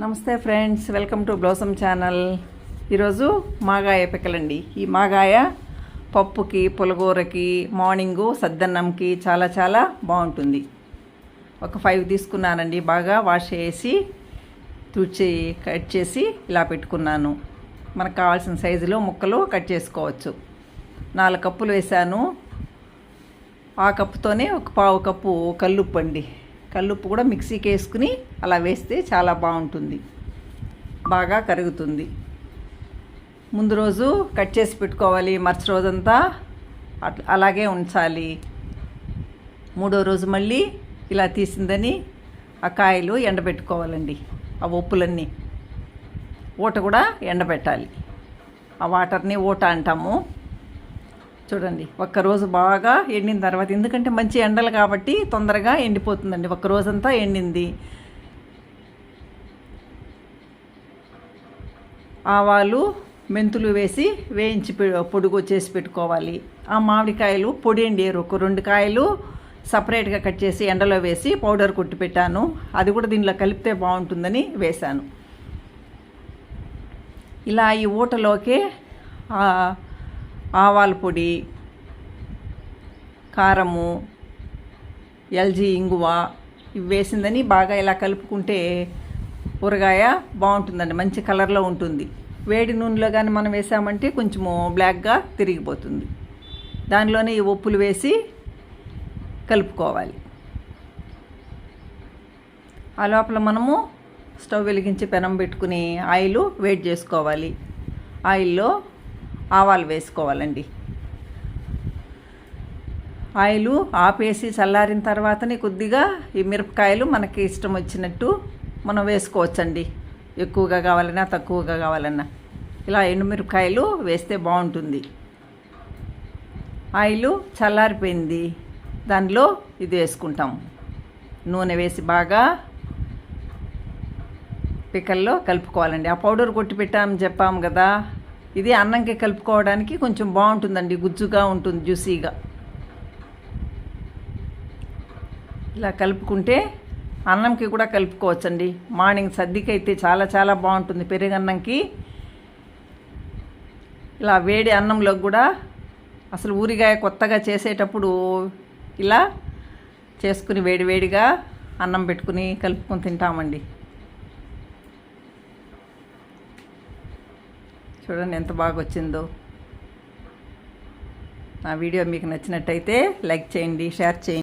నమస్తే friends, welcome to blossom channel. ఈరోజు మాగాయ పిక్కలండి. ఈ మాగాయ పప్పుకి, పులగూరకి, మార్నింగు సద్దన్నంకి చాలా చాలా బాగుంటుంది. ఒక 5 తీసుకున్నానండి. బాగా వాష్ చేసి తుడిచి కట్ చేసి ఇలా పెట్టుకున్నాను. మనకు కావాల్సిన సైజులో ముక్కలు కట్ చేసుకోవచ్చు. 4 కప్పులు వేసాను. ఆ కప్పుతోనే ఒక పావు కప్పు కల్లుప్పు అండి. కల్లుప్పు కూడా మిక్సీకి వేసుకుని అలా వేస్తే చాలా బాగుంటుంది, బాగా కరుగుతుంది. ముందు రోజు కట్ చేసి పెట్టుకోవాలి, మరుసటి రోజంతా అలాగే ఉంచాలి. 3వ రోజు మళ్ళీ ఇలా తీసిందని ఆ కాయలు ఎండబెట్టుకోవాలండి. ఆ ఒప్పులన్నీ ఊట కూడా ఎండబెట్టాలి. ఆ వాటర్ని ఊట అంటాము. చూడండి, ఒక్కరోజు బాగా ఎండిన తర్వాత, ఎందుకంటే మంచి ఎండలు కాబట్టి తొందరగా ఎండిపోతుందండి. ఒక్క రోజంతా ఎండింది. ఆవాలు, మెంతులు వేసి వేయించి పొడుగు చేసి పెట్టుకోవాలి. ఆ మామిడికాయలు పొడి అండి. ఒక 2 కాయలు సపరేట్గా కట్ చేసి ఎండలో వేసి పౌడర్ కొట్టి పెట్టాను. అది కూడా దీనిలో కలిపితే బాగుంటుందని వేశాను. ఇలా ఈ ఊటలోకి ఆవాల పొడి, కారము, ఎల్జీ ఇంగువ ఇవి వేసిందని బాగా ఇలా కలుపుకుంటే ఊరగాయ బాగుంటుందండి. మంచి కలర్లో ఉంటుంది. వేడి నూనెలో కానీ మనం వేసామంటే కొంచెము బ్లాక్గా తిరిగిపోతుంది. దానిలోనే ఈ ఉప్పులు వేసి కలుపుకోవాలి. ఆ లోపల మనము స్టవ్ వెలిగించి పెనం పెట్టుకుని ఆయిల్ వేడి చేసుకోవాలి. ఆయిల్లో ఆవాలు వేసుకోవాలండి. ఆయిల్ ఆపేసి చల్లారిన తర్వాతనే కొద్దిగా ఈ మిరపకాయలు మనకి ఇష్టం వచ్చినట్టు మనం వేసుకోవచ్చండి. ఎక్కువగా కావాలన్నా తక్కువగా కావాలన్నా ఇలా ఎండుమిరపకాయలు వేస్తే బాగుంటుంది. ఆయిల్ చల్లారిపోయింది. దానిలో ఇది వేసుకుంటాం. నూనె వేసి బాగా పిక్కల్లో కలుపుకోవాలండి. ఆ పౌడర్ కొట్టి పెట్టామని చెప్పాము కదా, ఇది అన్నంకి కలుపుకోవడానికి కొంచెం బాగుంటుందండి. గుజ్జుగా ఉంటుంది, జ్యూసీగా. ఇలా కలుపుకుంటే అన్నంకి కూడా కలుపుకోవచ్చండి. మార్నింగ్ సద్దికి అయితే చాలా చాలా బాగుంటుంది. పెరుగన్నంకి, ఇలా వేడి అన్నంలో కూడా. అసలు ఊరిగాయ కొత్తగా చేసేటప్పుడు ఇలా చేసుకుని వేడివేడిగా అన్నం పెట్టుకుని కలుపుకొని తింటామండి. చూడండి ఎంత బాగా వచ్చిందో. నా వీడియో మీకు నచ్చినట్టయితే లైక్ చేయండి, షేర్ చేయండి.